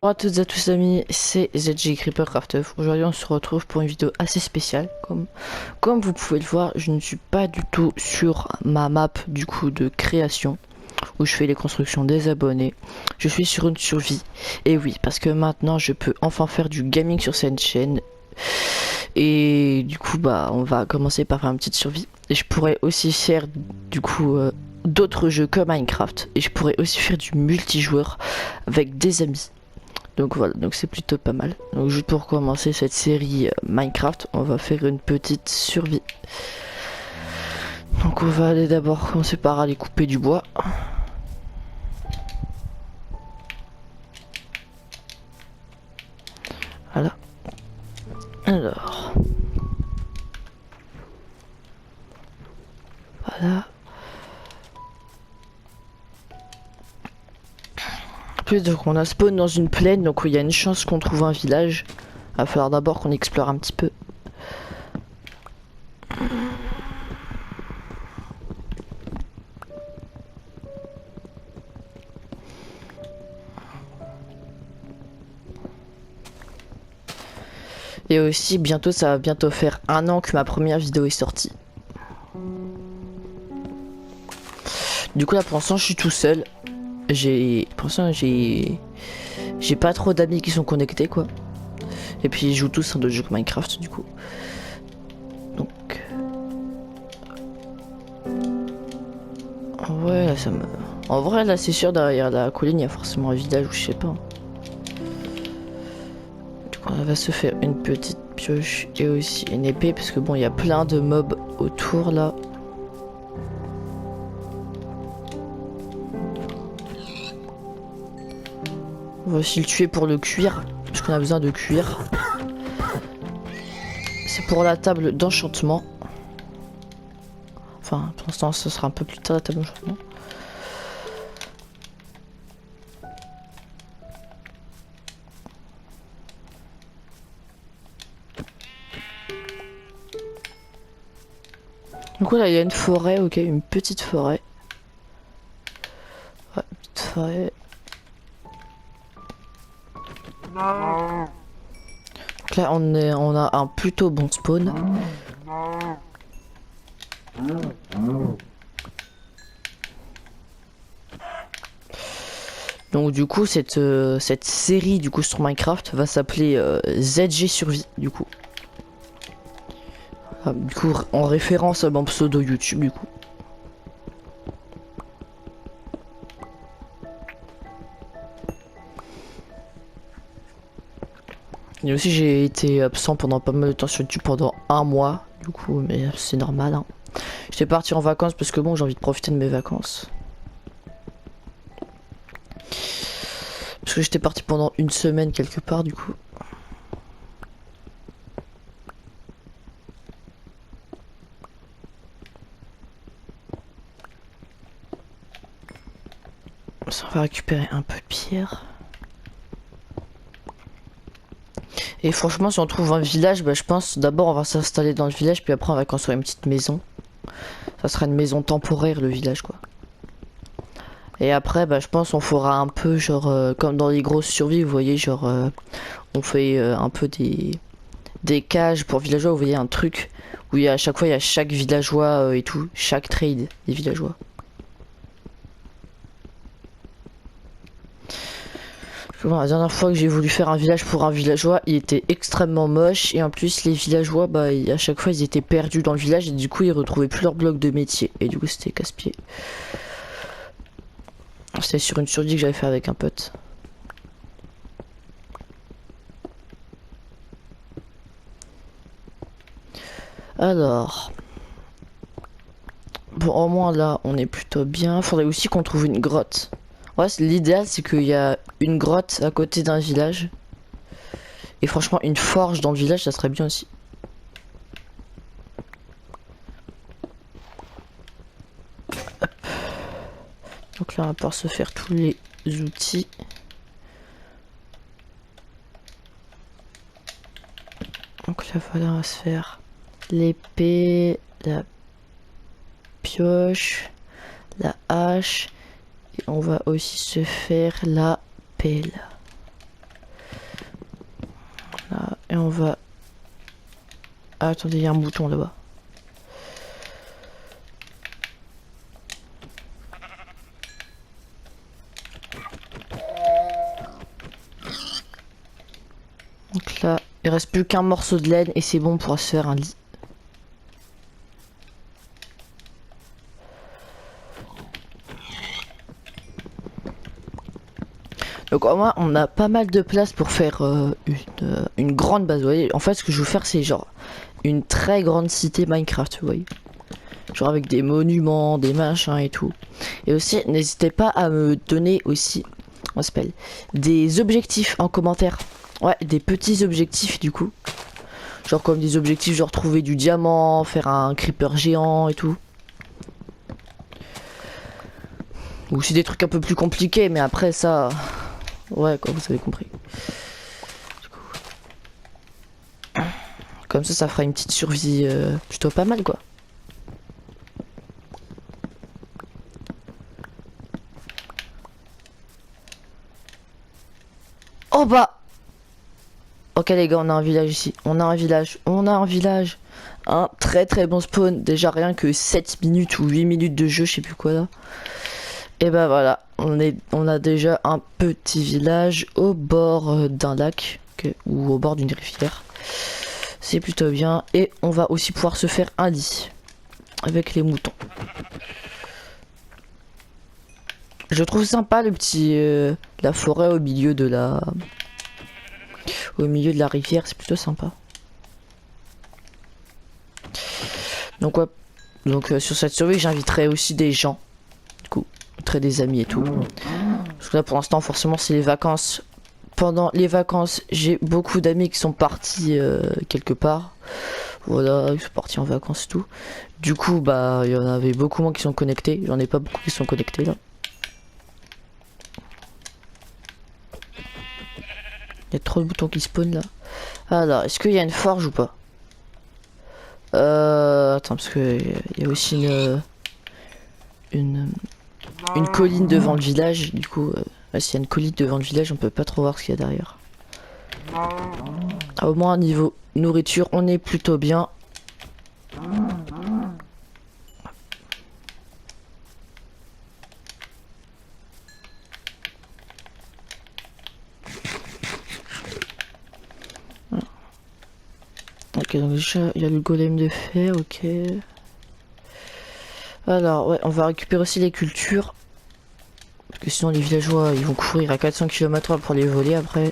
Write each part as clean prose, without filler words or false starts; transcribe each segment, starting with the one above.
Bonjour à toutes et à tous amis, c'est ZG Creeper Craft. Aujourd'hui on se retrouve pour une vidéo assez spéciale. Comme vous pouvez le voir, je ne suis pas du tout sur ma map du coup de création où je fais les constructions des abonnés. Je suis sur une survie. Et oui, parce que maintenant je peux enfin faire du gaming sur cette chaîne. Et du coup bah on va commencer par faire une petite survie. Et je pourrais aussi faire du coup d'autres jeux comme Minecraft. Et je pourrais aussi faire du multijoueur avec des amis. Donc voilà, donc c'est plutôt pas mal. Donc juste pour commencer cette série Minecraft, on va faire une petite survie. Donc on va aller d'abord commencer par aller couper du bois. Voilà. Alors. Voilà. Plus donc on a spawn dans une plaine, donc il y a une chance qu'on trouve un village. Il va falloir d'abord qu'on explore un petit peu. Et aussi bientôt ça va bientôt faire 1 an que ma première vidéo est sortie. Du coup là pour l'instant je suis tout seul. Pour l'instant j'ai pas trop d'amis qui sont connectés quoi. Et puis ils jouent tous à d'autres jeux que Minecraft du coup. Donc ouais là ça me... En vrai là c'est sûr derrière la colline il y a forcément un village ou je sais pas. Du coup on va se faire une petite pioche et aussi une épée parce que bon il y a plein de mobs autour là. On va aussi le tuer pour le cuir parce qu'on a besoin de cuir. C'est pour la table d'enchantement. Enfin pour l'instant ce sera un peu plus tard la table d'enchantement. Donc là il y a une forêt, ok, une petite forêt. Ouais, une petite forêt. Donc là on a un plutôt bon spawn. Donc du coup cette série du coup sur Minecraft va s'appeler ZG Survie du coup. Du coup en référence à mon pseudo YouTube du coup. Et aussi j'ai été absent pendant pas mal de temps sur YouTube pendant 1 mois du coup mais c'est normal hein. J'étais parti en vacances parce que bon j'ai envie de profiter de mes vacances. Parce que j'étais parti pendant une semaine quelque part du coup. On va récupérer un peu de pierre. Et franchement si on trouve un village, bah, je pense d'abord on va s'installer dans le village puis après on va construire une petite maison. Ça sera une maison temporaire le village quoi. Et après bah, je pense on fera un peu genre comme dans les grosses survies vous voyez genre on fait un peu des cages pour villageois, vous voyez un truc où il y a, à chaque fois il y a chaque villageois et tout, chaque trade des villageois. Bon, la dernière fois que j'ai voulu faire un village pour un villageois, il était extrêmement moche et en plus les villageois, bah à chaque fois ils étaient perdus dans le village et du coup ils retrouvaient plus leur bloc de métier et du coup c'était casse-pied. C'était sur une survie que j'avais fait avec un pote. Alors, bon au moins là on est plutôt bien. Faudrait aussi qu'on trouve une grotte. Ouais, l'idéal c'est qu'il y a une grotte à côté d'un village. Et franchement une forge dans le village ça serait bien aussi. Hop. Donc là on va pouvoir se faire tous les outils. Donc là voilà on va se faire l'épée, la pioche, la hache et on va aussi se faire la pelle. Et on va... Ah, attendez, il y a un bouton là-bas. Donc là, il reste plus qu'un morceau de laine et c'est bon, on pourra se faire un lit. Donc au moins on a pas mal de place pour faire une grande base. Vous voyez, en fait ce que je veux faire c'est genre une très grande cité Minecraft, vous voyez. Genre avec des monuments, des machins et tout. Et aussi n'hésitez pas à me donner aussi, on s'appelle, des objectifs en commentaire. Ouais, des petits objectifs du coup. Genre comme des objectifs genre trouver du diamant, faire un creeper géant et tout. Ou c'est des trucs un peu plus compliqués mais après ça... Ouais, quoi, vous avez compris. Du coup, comme ça fera une petite survie plutôt pas mal, quoi. Oh bah. Ok les gars, on a un village ici. On a un village. On a un village. Un très bon spawn. Déjà rien que 7 minutes ou 8 minutes de jeu, je sais plus quoi là. Et bah voilà, on a déjà un petit village au bord d'un lac ou au bord d'une rivière. C'est plutôt bien. Et on va aussi pouvoir se faire un lit avec les moutons. Je trouve sympa le petit la forêt au milieu de la rivière, c'est plutôt sympa. Donc ouais, donc sur cette survie j'inviterai aussi des gens, du coup, des amis et tout. Parce que là pour l'instant forcément c'est les vacances. Pendant les vacances j'ai beaucoup d'amis qui sont partis quelque part. Voilà, ils sont partis en vacances et tout. Du coup bah il y en avait beaucoup moins qui sont connectés. J'en ai pas beaucoup qui sont connectés là. Il y a trop de boutons qui spawnent là. Alors, est-ce qu'il y a une forge ou pas? Attends, parce que il y a aussi une colline devant le village. Du coup, s'il y a une colline devant le village, on peut pas trop voir ce qu'il y a derrière. Ah, au moins, niveau nourriture, on est plutôt bien. Ok, donc déjà, il y a le golem de fer, ok. Alors, ouais, on va récupérer aussi les cultures. Parce que sinon, les villageois, ils vont courir à 400 km/h pour les voler après.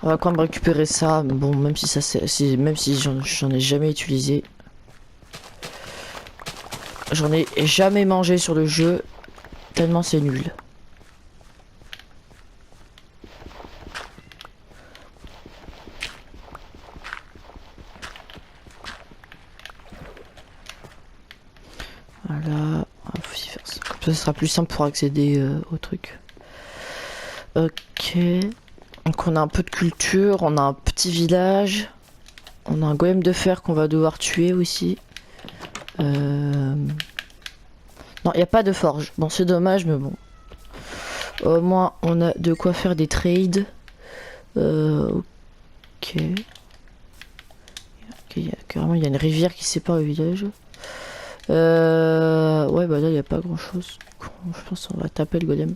On va quand même récupérer ça. Bon, même si ça, même si j'en ai jamais utilisé. J'en ai jamais mangé sur le jeu, tellement c'est nul. Voilà, faut y faire ça. Comme ça, ce sera plus simple pour accéder au truc. Ok. Donc on a un peu de culture, on a un petit village. On a un golem de fer qu'on va devoir tuer aussi. Non, il n'y a pas de forge. Bon, c'est dommage, mais bon. Au moins, on a de quoi faire des trades. Ok. Carrément, il y a une rivière qui sépare le village. Ouais, bah là, il n'y a pas grand chose. Je pense qu'on va taper le golem.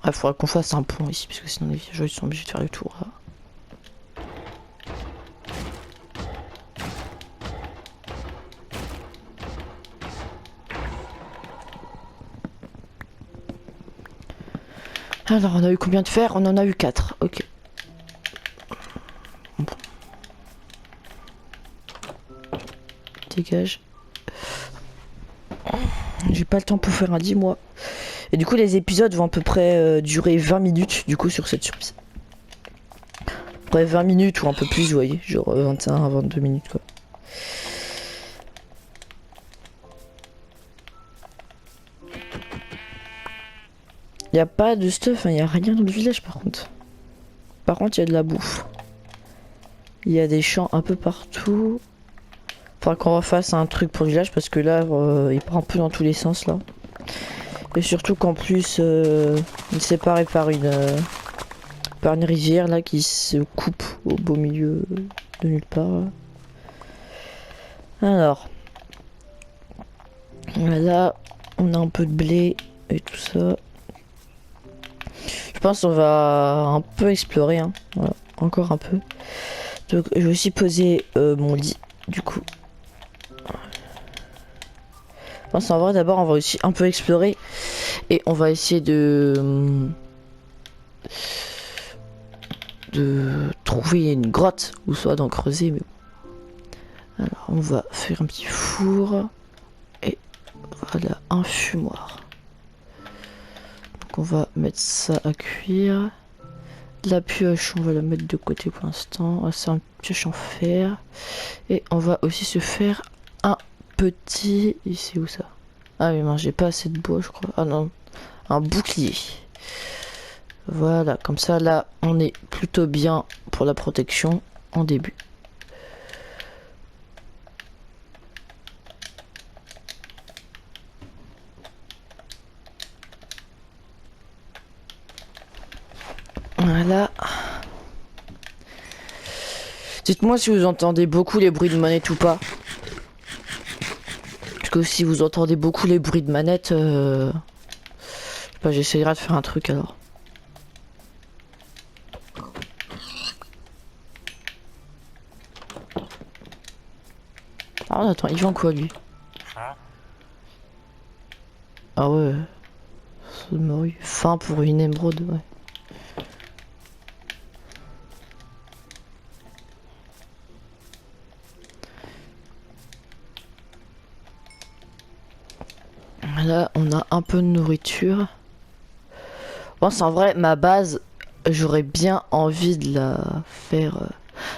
Il faudra qu'on fasse un pont ici, parce que sinon les villageois ils sont obligés de faire le tour. Là. Alors on a eu combien de fer? On en a eu 4, ok. Bon. Dégage. J'ai pas le temps pour faire un 10 mois. Et du coup les épisodes vont à peu près durer 20 minutes du coup sur cette surprise. Bref 20 minutes ou un peu plus vous voyez, genre 21 à 22 minutes quoi. Il n'y a pas de stuff, il n'y a rien dans le village par contre. Par contre, il y a de la bouffe. Il y a des champs un peu partout. Faudra qu'on refasse un truc pour le village parce que là, il part un peu dans tous les sens là. Et surtout qu'en plus, il est séparé par une rivière là qui se coupe au beau milieu de nulle part. Alors, là, on a un peu de blé et tout ça. Je pense qu'on va un peu explorer, hein. Voilà, encore un peu. Donc, je vais aussi poser mon lit, du coup. Je pense en vrai, d'abord, on va aussi un peu explorer et on va essayer de trouver une grotte ou soit d'en creuser. Mais bon. Alors, on va faire un petit four et voilà un fumoir. Donc, on va mettre ça à cuire. La pioche, on va la mettre de côté pour l'instant. C'est un pioche en fer. Et on va aussi se faire un petit... Ici où ça? Ah mais non, j'ai pas assez de bois je crois. Ah non, un bouclier. Voilà, comme ça là, on est plutôt bien pour la protection en début. Voilà. Dites-moi si vous entendez beaucoup les bruits de manette ou pas. Parce que si vous entendez beaucoup les bruits de manette, je sais pas, j'essayerai de faire un truc alors. Ah attends, il vend quoi lui? Ah ouais. Fin pour une émeraude, ouais. Là, on a un peu de nourriture. Bon, c'est en vrai, ma base, j'aurais bien envie de la faire...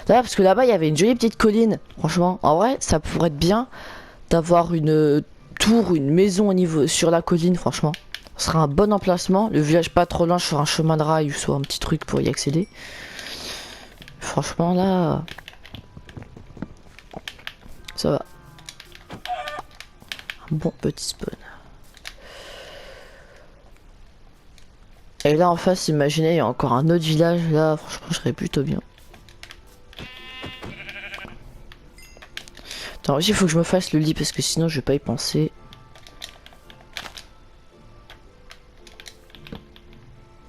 Là, parce que là-bas, il y avait une jolie petite colline. Franchement, en vrai, ça pourrait être bien d'avoir une tour, une maison au niveau sur la colline, franchement. Ce sera un bon emplacement. Le village pas trop loin sur un chemin de rail ou soit un petit truc pour y accéder. Franchement, là... Ça va. Un bon petit spawn. Et là en face, imaginez, il y a encore un autre village. Là, franchement, je serais plutôt bien. Attends, aussi, il faut que je me fasse le lit parce que sinon, je vais pas y penser.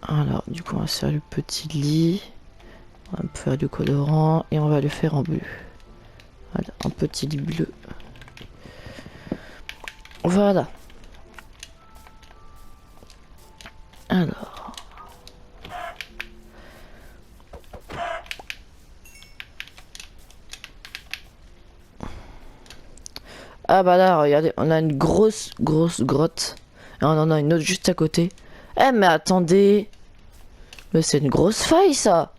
Alors, du coup, on va faire le petit lit. On va faire du colorant et on va le faire en bleu. Voilà, un petit lit bleu. Voilà. Alors. Ah bah là, regardez, on a une grosse grotte. Et on en a une autre juste à côté. Eh mais attendez. Mais c'est une grosse faille ça.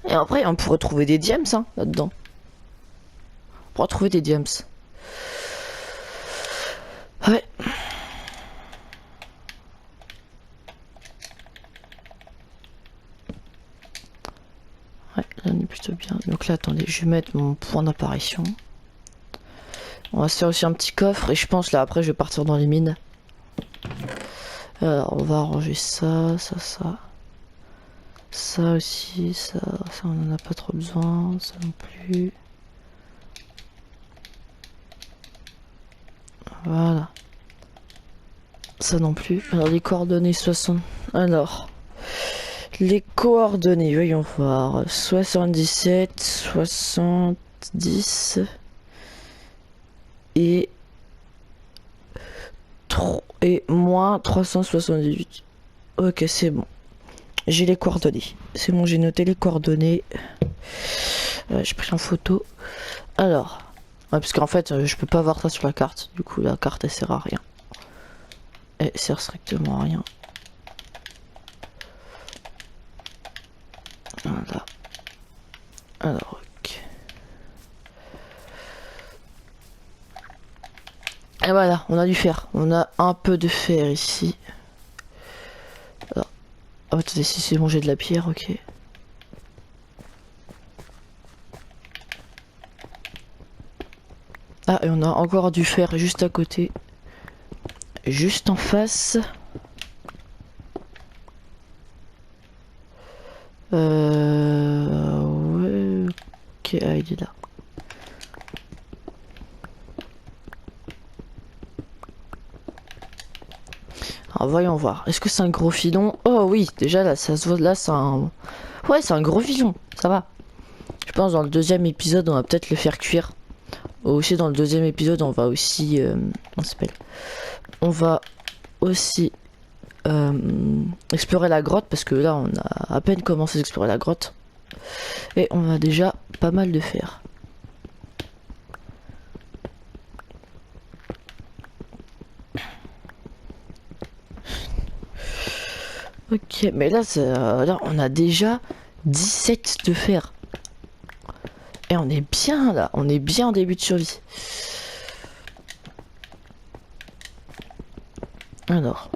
Et après, on pourrait trouver des diams hein, là-dedans. On pourrait trouver des diams. Ouais. Ouais, là on est plutôt bien. Donc là, attendez, je vais mettre mon point d'apparition. On va se faire aussi un petit coffre et je pense là après je vais partir dans les mines. Alors on va arranger ça, ça aussi, ça on en a pas trop besoin, ça non plus. Voilà. Ça non plus. Alors les coordonnées 60. Alors les coordonnées, voyons voir. 77, 70 et moins 378. Ok, c'est bon. J'ai les coordonnées. C'est bon, j'ai noté les coordonnées. J'ai pris en photo. Alors, ouais, parce qu'en fait, je peux pas voir ça sur la carte. Du coup, la carte, elle sert à rien. Elle sert strictement à rien. Voilà. Alors, ok. Et voilà, on a du fer. On a un peu de fer ici. Oh, attendez, si c'est bon, j'ai de la pierre, ok. Ah, et on a encore du fer juste à côté. Juste en face. Ouais. Ok, ah, il est là. Alors, voyons voir. Est-ce que c'est un gros filon? Oh oui, déjà là, ça se voit. Là, c'est un... Ouais, c'est un gros filon. Ça va. Je pense dans le deuxième épisode, on va peut-être le faire cuire. Aussi, dans le deuxième épisode, on va aussi... on s'appelle... On va aussi... explorer la grotte. Parce que là, on a à peine commencé à explorer la grotte. Et on a déjà pas mal de fer. Ok, mais là, là, on a déjà 17 de fer. Et on est bien là, on est bien en début de survie. Alors.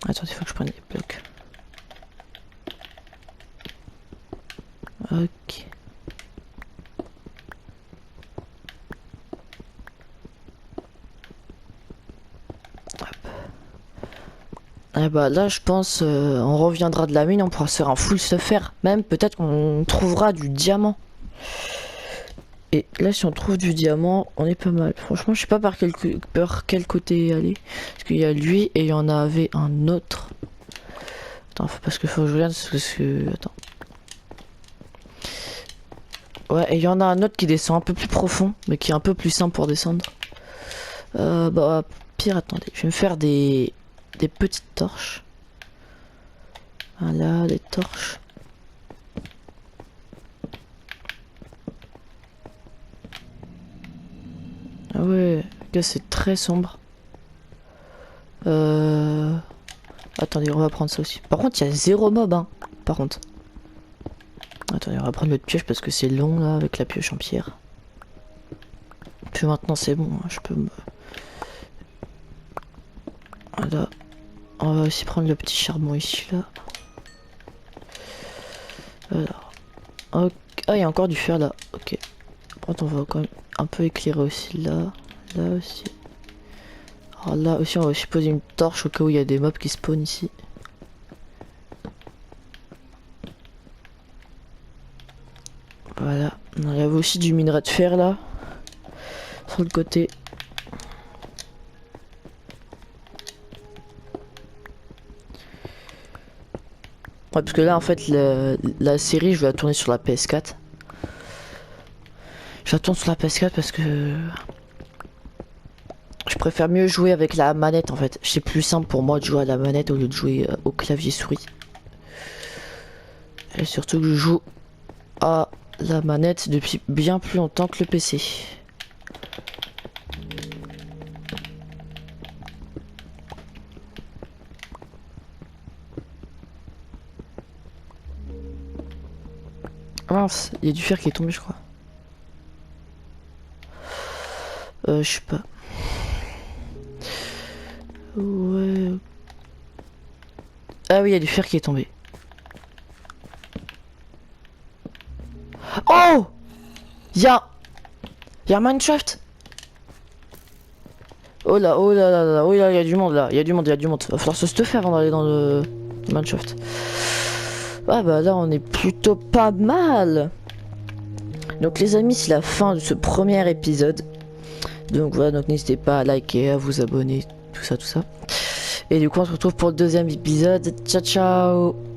Attendez, il faut que je prenne les blocs. Ok. Ah bah là je pense on reviendra de la mine, on pourra se faire un full se faire. Même peut-être qu'on trouvera du diamant. Et là si on trouve du diamant, on est pas mal. Franchement je sais pas par quel côté aller. Parce qu'il y a lui et il y en avait un autre. Attends, parce que faut que je regarde parce que. Attends. Ouais, et il y en a un autre qui descend un peu plus profond, mais qui est un peu plus simple pour descendre. Bah pire, attendez, je vais me faire des petites torches. Voilà, des torches. Ah ouais, là c'est très sombre. Attendez, on va prendre ça aussi. Par contre, il y a 0 mob, hein. Par contre. Attendez, on va prendre notre pioche parce que c'est long là avec la pioche en pierre. Puis maintenant c'est bon, hein, je peux me... Voilà. On va aussi prendre le petit charbon ici là. Alors. Ok. Ah, il y a encore du fer là. Ok. Par contre, on va quand même un peu éclairer aussi là. Là aussi. Alors là aussi, on va aussi poser une torche au cas où il y a des mobs qui spawnent ici. Voilà. Il y avait aussi du minerai de fer là. Sur le côté. Ouais, parce que là, en fait, la série, je vais la tourner sur la PS4. Je la tourne sur la PS4 parce que... Je préfère mieux jouer avec la manette, en fait. C'est plus simple pour moi de jouer à la manette au lieu de jouer au clavier souris. Et surtout que je joue à la manette depuis bien plus longtemps que le PC. Mince, il y a du fer qui est tombé, je crois. Je sais pas. Ouais. Ah oui, il y a du fer qui est tombé. Oh! Il y a Minecraft. Oh là, oh là là là, oh là, il y a du monde là, il y a du monde, il y a du monde. Va falloir se stuffer avant d'aller dans le Minecraft. Ah bah là, on est plutôt pas mal. Donc les amis, c'est la fin de ce premier épisode. Donc voilà, donc n'hésitez pas à liker, à vous abonner, tout ça, tout ça. Et du coup, on se retrouve pour le deuxième épisode. Ciao, ciao!